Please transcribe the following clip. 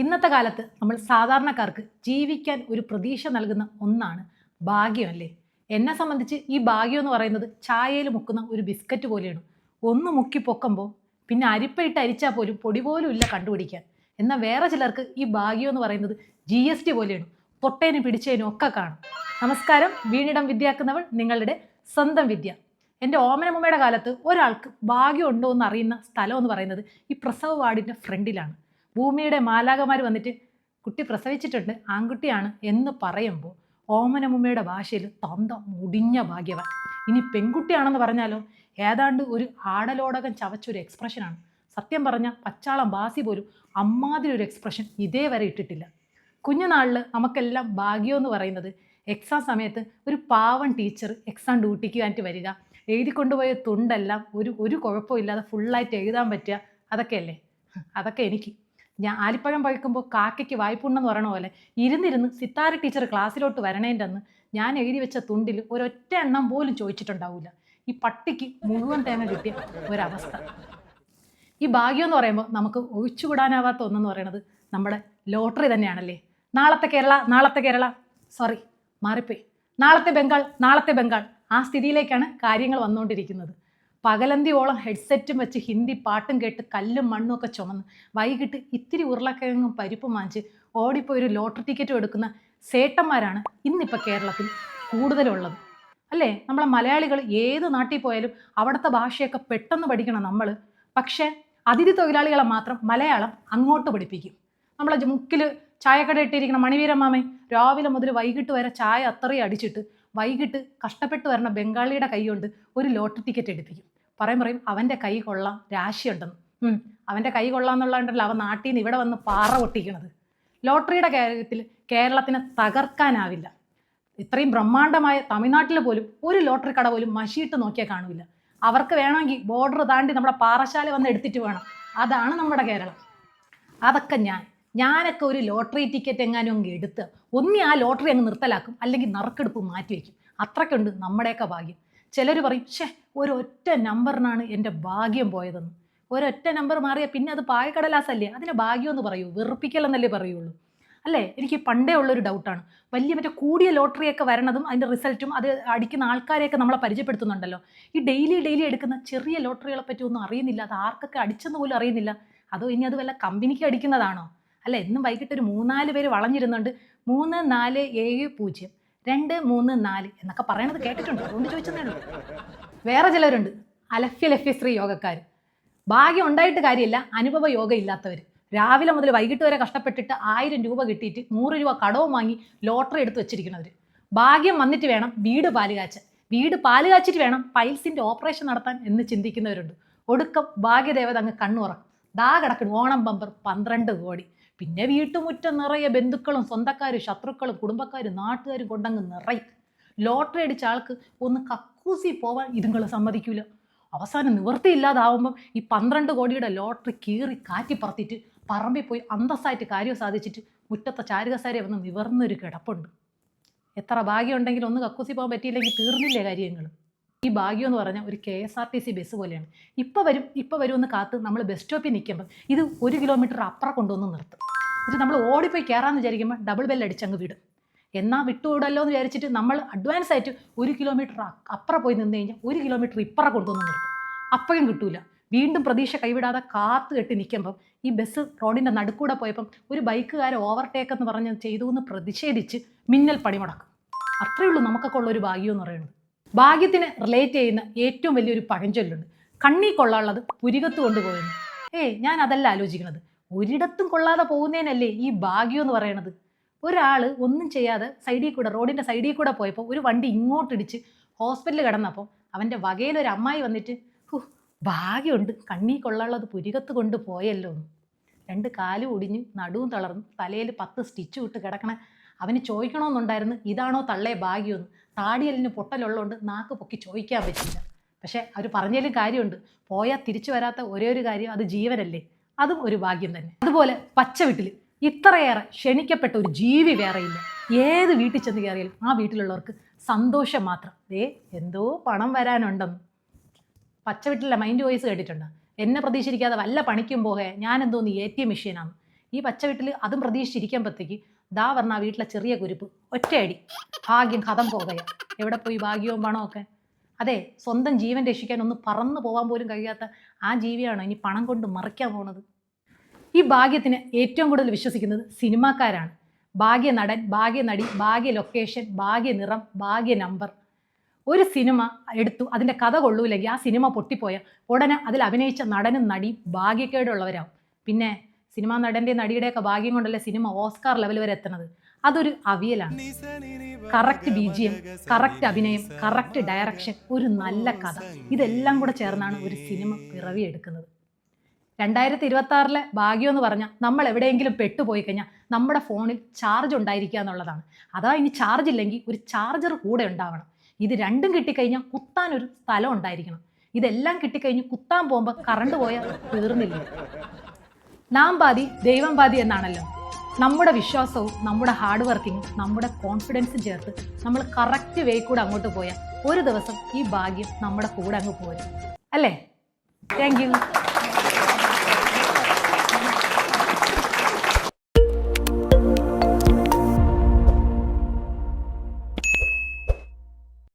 ഇന്നത്തെ കാലത്ത് നമ്മൾ സാധാരണക്കാർക്ക് ജീവിക്കാൻ ഒരു പ്രതീക്ഷ നൽകുന്ന ഒന്നാണ് ഭാഗ്യം അല്ലേ. എന്നെ സംബന്ധിച്ച് ഈ ഭാഗ്യം എന്ന് പറയുന്നത് ചായയിൽ മുക്കുന്ന ഒരു ബിസ്ക്കറ്റ് പോലെയാണ്. ഒന്ന് മുക്കി പൊക്കുമ്പോൾ പിന്നെ അരിപ്പയിട്ട് അരിച്ചാൽ പോലും പൊടി പോലും ഇല്ല കണ്ടുപിടിക്കാൻ. എന്നാൽ വേറെ ചിലർക്ക് ഈ ഭാഗ്യം എന്ന് പറയുന്നത് GST പോലെയാണ്. തൊട്ടേനും പിടിച്ചതിനും ഒക്കെ കാണും. നമസ്കാരം, വീണിടം വിദ്യയാക്കുന്നവൾ നിങ്ങളുടെ സ്വന്തം വിദ്യ. എൻ്റെ ഓമനമ്മയുടെ കാലത്ത് ഒരാൾക്ക് ഭാഗ്യം ഉണ്ടോ എന്ന് അറിയുന്ന സ്ഥലം എന്ന് പറയുന്നത് ഈ പ്രസവ വാർഡിൻ്റെ ഫ്രണ്ടിലാണ്. ഭൂമിയുടെ മാലാകമാർ വന്നിട്ട് കുട്ടി പ്രസവിച്ചിട്ടുണ്ട്, ആൺകുട്ടിയാണ് എന്ന് പറയുമ്പോൾ ഓമനമ്മയുടെ ഭാഷയിൽ തന്ത മുടിഞ്ഞ ഭാഗ്യവാൻ. ഇനി പെൺകുട്ടിയാണെന്ന് പറഞ്ഞാലോ ഏതാണ്ട് ഒരു ആടലോടകം ചവച്ചൊരു എക്സ്പ്രഷനാണ്. സത്യം പറഞ്ഞാൽ പച്ചാളം ബാസി പോലും അമ്മാതിരി ഒരു എക്സ്പ്രഷൻ ഇതേവരെ ഇട്ടിട്ടില്ല. കുഞ്ഞുനാളിൽ നമുക്കെല്ലാം ഭാഗ്യം എന്ന് പറയുന്നത് എക്സാം സമയത്ത് ഒരു പാവൻ ടീച്ചർ എക്സാം ഡ്യൂട്ടിക്ക് വേണ്ടി വരിക, എഴുതി കൊണ്ടുപോയ തുണ്ടെല്ലാം ഒരു കുഴപ്പമില്ലാതെ ഫുള്ളായിട്ട് എഴുതാൻ പറ്റുക, അതൊക്കെയല്ലേ. അതൊക്കെ എനിക്ക്. ഞാൻ ആലിപ്പഴം പഴുക്കുമ്പോൾ കാക്കയ്ക്ക് വായ്പുണ്ടെന്ന് പറയണ പോലെ ഇരുന്നിരുന്ന് സിത്താര ടീച്ചർ ക്ലാസ്സിലോട്ട് വരണേൻ്റെ അന്ന് ഞാൻ എഴുതി വെച്ച തുണ്ടിൽ ഒരൊറ്റ എണ്ണം പോലും ചോദിച്ചിട്ടുണ്ടാവില്ല. ഈ പട്ടിക്ക് മുഴുവൻ തേങ്ങ കിട്ടിയ ഒരവസ്ഥ. ഈ ഭാഗ്യം എന്ന് പറയുമ്പോൾ നമുക്ക് ഒഴിച്ചുകൂടാനാവാത്ത ഒന്നെന്ന് പറയുന്നത് നമ്മുടെ ലോട്ടറി തന്നെയാണല്ലേ. നാളത്തെ കേരള സോറി മാറിപ്പോയി, നാളത്തെ ബംഗാൾ ആ സ്ഥിതിയിലേക്കാണ് കാര്യങ്ങൾ വന്നുകൊണ്ടിരിക്കുന്നത്. പകലന്തിയോളം ഹെഡ്സെറ്റും വെച്ച് ഹിന്ദി പാട്ടും കേട്ട് കല്ലും മണ്ണും ഒക്കെ ചുമന്ന് വൈകിട്ട് ഇത്തിരി ഉരുളക്കിഴങ്ങും പരിപ്പും വാങ്ങിച്ച് ഓടിപ്പോയി ഒരു ലോട്ടറി ടിക്കറ്റും എടുക്കുന്ന സേട്ടന്മാരാണ് ഇന്നിപ്പോൾ കേരളത്തിൽ കൂടുതലുള്ളത് അല്ലേ. നമ്മളെ മലയാളികൾ ഏത് നാട്ടിൽ പോയാലും അവിടുത്തെ ഭാഷയൊക്കെ പെട്ടെന്ന് പഠിക്കണം നമ്മൾ. പക്ഷേ അതിഥി തൊഴിലാളികളെ മാത്രം മലയാളം അങ്ങോട്ട് പഠിപ്പിക്കും. നമ്മളെ മുക്കിൽ ചായക്കട ഇട്ടിരിക്കുന്ന മണിവീരമാമൻ രാവിലെ മുതൽ വൈകിട്ട് വരെ ചായ അത്രയും അടിച്ചിട്ട് വൈകിട്ട് കഷ്ടപ്പെട്ട് വരണ ബംഗാളിയുടെ കൈ കൊണ്ട് ഒരു ലോട്ടറി ടിക്കറ്റ് എടുപ്പിക്കും. പറയും അവൻ്റെ കൈ കൊള്ളാം, രാശിയുണ്ടെന്ന്. അവൻ്റെ കൈ കൊള്ളാമെന്നുള്ളതുകൊണ്ടല്ലോ അവൻ നാട്ടിൽ നിന്ന് ഇവിടെ വന്ന് പാറ പൊട്ടിക്കണത്. ലോട്ടറിയുടെ കാര്യത്തിൽ കേരളത്തിന് തകർക്കാനാവില്ല. ഇത്രയും ബ്രഹ്മാണ്ഡമായ തമിഴ്നാട്ടിൽ പോലും ഒരു ലോട്ടറി കട പോലും മഷിയിട്ട് നോക്കിയാൽ കാണില്ല. അവർക്ക് വേണമെങ്കിൽ ബോർഡർ താണ്ടി നമ്മുടെ പാറശാല വന്ന് എടുത്തിട്ട് വേണം. അതാണ് നമ്മുടെ കേരളം. അതൊക്കെ ഞാനൊക്കെ ഒരു ലോട്ടറി ടിക്കറ്റ് എങ്ങാനും അങ്ങ് എടുത്ത് ഒന്നി ആ ലോട്ടറി അങ്ങ് നിർത്തലാക്കും, അല്ലെങ്കിൽ നറുക്കെടുപ്പ് മാറ്റിവെക്കും. അത്രയ്ക്കുണ്ട് നമ്മുടെയൊക്കെ ഭാഗ്യം. ചിലർ പറയും, ഒരൊറ്റ നമ്പറിനാണ് എൻ്റെ ഭാഗ്യം പോയതെന്ന്. ഒരൊറ്റ നമ്പർ മാറിയാൽ പിന്നെ അത് പായക്കടലാസല്ലേ, അതിനെ ഭാഗ്യമെന്ന് പറയൂ, വെറുപ്പിക്കലെന്നല്ലേ പറയുള്ളൂ അല്ലേ. എനിക്ക് പണ്ടേ ഉള്ളൊരു ഡൗട്ടാണ്. വലിയ മറ്റേ കൂടിയ ലോട്ടറിയൊക്കെ വരണതും അതിൻ്റെ റിസൾട്ടും അത് അടിക്കുന്ന ആൾക്കാരെയൊക്കെ നമ്മളെ പരിചയപ്പെടുത്തുന്നുണ്ടല്ലോ. ഈ ഡെയിലി എടുക്കുന്ന ചെറിയ ലോട്ടറികളെ പറ്റി ഒന്നും അറിയുന്നില്ല. അത് ആർക്കൊക്കെ അടിച്ചെന്ന് പോലും അറിയുന്നില്ല. അതോ ഇനി അത് വല്ല കമ്പനിക്ക് അടിക്കുന്നതാണോ? അല്ല, എന്നും വൈകിട്ട് ഒരു 3-4 പേര് വളഞ്ഞിരുന്നുണ്ട് 34702334 എന്നൊക്കെ പറയണത് കേട്ടിട്ടുണ്ട്. അതുകൊണ്ട് ചോദിച്ചതേ ഉള്ളൂ. വേറെ ചിലരുണ്ട് അലഫ്യ യോഗക്കാർ. ഭാഗ്യം ഉണ്ടായിട്ട് കാര്യമില്ല, അനുഭവ യോഗ ഇല്ലാത്തവർ. രാവിലെ മുതൽ വൈകിട്ട് വരെ കഷ്ടപ്പെട്ടിട്ട് 1000 രൂപ കിട്ടിയിട്ട് 100 രൂപ കടവും വാങ്ങി ലോട്ടറി എടുത്ത് വെച്ചിരിക്കുന്നവർ. ഭാഗ്യം വന്നിട്ട് വേണം വീട് പാല് കാച്ചിട്ട് വേണം പൈൽസിൻ്റെ ഓപ്പറേഷൻ നടത്താൻ എന്ന് ചിന്തിക്കുന്നവരുണ്ട്. ഒടുക്കം ഭാഗ്യദേവത അങ്ങ് കണ്ണുറക്കും. കിടക്കണം ഓണം ബമ്പർ 12 കോടി. പിന്നെ വീട്ടുമുറ്റം നിറയെ ബന്ധുക്കളും സ്വന്തക്കാരും ശത്രുക്കളും കുടുംബക്കാരും നാട്ടുകാരും കൊണ്ടങ്ങ് നിറയും. ലോട്ടറി അടിച്ച ആൾക്ക് ഒന്ന് കക്കൂസി പോവാൻ ഇതുങ്ങൾ സമ്മതിക്കൂല. അവസാനം നിവൃത്തിയില്ലാതാവുമ്പം ഈ 12 കോടിയുടെ ലോട്ടറി കീറി കാറ്റി പറത്തിയിട്ട് പറമ്പിൽ പോയി അന്തസ്സായിട്ട് കാര്യം സാധിച്ചിട്ട് മുറ്റത്തെ ചാരുകസാരെ വന്ന് നിവർന്നൊരു കിടപ്പുണ്ട്. എത്ര ഭാഗ്യം ഉണ്ടെങ്കിലും ഒന്ന് കക്കൂസി പോകാൻ പറ്റിയില്ലെങ്കിൽ തീർന്നില്ലേ കാര്യങ്ങൾ. ഈ ഭാഗ്യം എന്ന് പറഞ്ഞാൽ ഒരു KSRTC ബസ് പോലെയാണ്. ഇപ്പോൾ വരും എന്ന് കാത്ത് നമ്മൾ ബസ് സ്റ്റോപ്പിൽ നിൽക്കുമ്പോൾ ഇത് 1 കിലോമീറ്റർ അപ്പുറം കൊണ്ടുവന്ന് നിർത്തും. എന്നിട്ട് നമ്മൾ ഓടിപ്പോയി കയറാമെന്ന് വിചാരിക്കുമ്പോൾ ഡബിൾ ബെല്ലടിച്ചങ്ങ് വിടും. എന്നാൽ വിട്ടുവിടല്ലോ എന്ന് വിചാരിച്ചിട്ട് നമ്മൾ അഡ്വാൻസ് ആയിട്ട് 1 കിലോമീറ്റർ അപ്പുറം പോയി നിന്ന് കഴിഞ്ഞാൽ 1 കിലോമീറ്റർ ഇപ്പുറം കൊണ്ടുവന്ന് നിർത്തും. അപ്പോഴും കിട്ടൂല. വീണ്ടും പ്രതീക്ഷ കൈവിടാതെ കാത്തു കെട്ടി നിൽക്കുമ്പം ഈ ബസ് റോഡിൻ്റെ നടുക്കൂടെ പോയപ്പം ഒരു ബൈക്കുകാരെ ഓവർടേക്ക് എന്ന് പറഞ്ഞ് ചെയ്തു എന്ന് പ്രതിഷേധിച്ച് മിന്നൽ പണിമുടക്കും. അത്രയേ ഉള്ളൂ നമുക്കൊക്കെ ഉള്ളൊരു ഭാഗ്യം എന്ന് പറയുന്നത്. ഭാഗ്യത്തിന് റിലേറ്റ് ചെയ്യുന്ന ഏറ്റവും വലിയൊരു പഴഞ്ചൊല്ലുണ്ട്, കണ്ണി കൊള്ളാനുള്ളത് പുരികത്ത് കൊണ്ടുപോകുന്നു. ഞാൻ അതല്ല ആലോചിക്കുന്നത്. ഒരിടത്തും കൊള്ളാതെ പോകുന്നതിനല്ലേ ഈ ഭാഗ്യം എന്ന് പറയണത്. ഒരാൾ ഒന്നും ചെയ്യാതെ റോഡിൻ്റെ സൈഡിൽ കൂടെ പോയപ്പോൾ ഒരു വണ്ടി ഇങ്ങോട്ടിടിച്ച് ഹോസ്പിറ്റലിൽ കിടന്നപ്പോൾ അവൻ്റെ വകയിലൊരു അമ്മായി വന്നിട്ട് ഭാഗ്യമുണ്ട്, കണ്ണി കൊള്ളാനുള്ളത് പുരികത്ത് കൊണ്ടുപോയല്ലോ എന്ന്. 2 കാലും ഒടിഞ്ഞ് നടുവും തളർന്ന് തലയിൽ 10 സ്റ്റിച്ച് വിട്ട് കിടക്കണ അവന് ചോദിക്കണമെന്നുണ്ടായിരുന്നു, ഇതാണോ തള്ളേ ഭാഗ്യമെന്ന്. താടിയലിന് പൊട്ടലുള്ളതുകൊണ്ട് നാക്ക് പൊക്കി ചോദിക്കാൻ പറ്റില്ല. പക്ഷേ അവർ പറഞ്ഞതിലും കാര്യമുണ്ട്. പോയാൽ തിരിച്ചു വരാത്ത ഒരേ ഒരു കാര്യം അത് ജീവനല്ലേ, അതും ഒരു ഭാഗ്യം തന്നെ. അതുപോലെ പച്ച വീട്ടിൽ ഇത്രയേറെ ക്ഷണിക്കപ്പെട്ട ഒരു ജീവി വേറെയില്ല. ഏത് വീട്ടിൽ ചെന്ന് കയറിയാലും ആ വീട്ടിലുള്ളവർക്ക് സന്തോഷം മാത്രം. എന്തോ പണം വരാനുണ്ടെന്ന്. പച്ച വീട്ടിലെ മൈൻഡ് വോയിസ് കേട്ടിട്ടുണ്ട്. എന്നെ പ്രതീക്ഷിക്കാതെ വല്ല പണിക്കും പോകെ ഞാൻ എന്തോന്ന് ATM മെഷീനാണ്. ഈ പച്ച വീട്ടിൽ അതും പ്രതീക്ഷിച്ചിരിക്കുമ്പോഴത്തേക്ക് ദാ പറഞ്ഞ ആ വീട്ടിലെ ചെറിയ കുരുപ്പ് ഒറ്റയടി ഭാഗ്യം കഥം പോകുക. എവിടെ പോയി ഭാഗ്യവും പണമൊക്കെ? അതെ, സ്വന്തം ജീവൻ രക്ഷിക്കാൻ ഒന്ന് പറന്നു പോകാൻ പോലും കഴിയാത്ത ആ ജീവിയാണോ ഇനി പണം കൊണ്ട് മറിക്കാൻ പോണത്? ഈ ഭാഗ്യത്തിന് ഏറ്റവും കൂടുതൽ വിശ്വസിക്കുന്നത് സിനിമാക്കാരാണ്. ഭാഗ്യ നടൻ, ഭാഗ്യ നടി, ഭാഗ്യ ലൊക്കേഷൻ, ഭാഗ്യ നിറം, ഭാഗ്യ നമ്പർ. ഒരു സിനിമ എടുത്തു, അതിൻ്റെ കഥ കൊള്ളൂല്ലെങ്കിൽ ആ സിനിമ പൊട്ടിപ്പോയ ഉടനെ അതിൽ അഭിനയിച്ച നടനും നടിയും ഭാഗ്യക്കേടുള്ളവരാവും. പിന്നെ സിനിമാ നടൻ്റെ നടിയുടെയൊക്കെ ഭാഗ്യം കൊണ്ടല്ലേ സിനിമ ഓസ്കാർ ലെവൽ വരെ എത്തുന്നത്. അതൊരു അവിയലാണ്. കറക്റ്റ് BGM, കറക്റ്റ് അഭിനയം, കറക്റ്റ് ഡയറക്ഷൻ, ഒരു നല്ല കഥ, ഇതെല്ലാം കൂടെ ചേർന്നാണ് ഒരു സിനിമ പിറവിയെടുക്കുന്നത്. 2026 ഭാഗ്യം എന്ന് പറഞ്ഞാൽ നമ്മൾ എവിടെയെങ്കിലും പെട്ടുപോയി കഴിഞ്ഞാൽ നമ്മുടെ ഫോണിൽ ചാർജ് ഉണ്ടായിരിക്കുക എന്നുള്ളതാണ്. അതാ ഇനി ചാർജ് ഇല്ലെങ്കിൽ ഒരു ചാർജർ കൂടെ ഉണ്ടാവണം. ഇത് രണ്ടും കിട്ടിക്കഴിഞ്ഞാൽ കുത്താനൊരു സ്ഥലം ഉണ്ടായിരിക്കണം. ഇതെല്ലാം കിട്ടിക്കഴിഞ്ഞ് കുത്താൻ പോകുമ്പോൾ കറണ്ട് പോയാൽ തീർന്നില്ല. നാം പാതി ദൈവം പാതി എന്നാണല്ലോ. നമ്മുടെ വിശ്വാസവും നമ്മുടെ ഹാർഡ് വർക്കിങ്ങും നമ്മുടെ കോൺഫിഡൻസും ചേർത്ത് നമ്മൾ കറക്റ്റ് വേ കൂടെ അങ്ങോട്ട് പോയാൽ ഒരു ദിവസം ഈ ഭാഗ്യം നമ്മുടെ കൂടെ അങ്ങ് പോരും അല്ലേ? Thank you.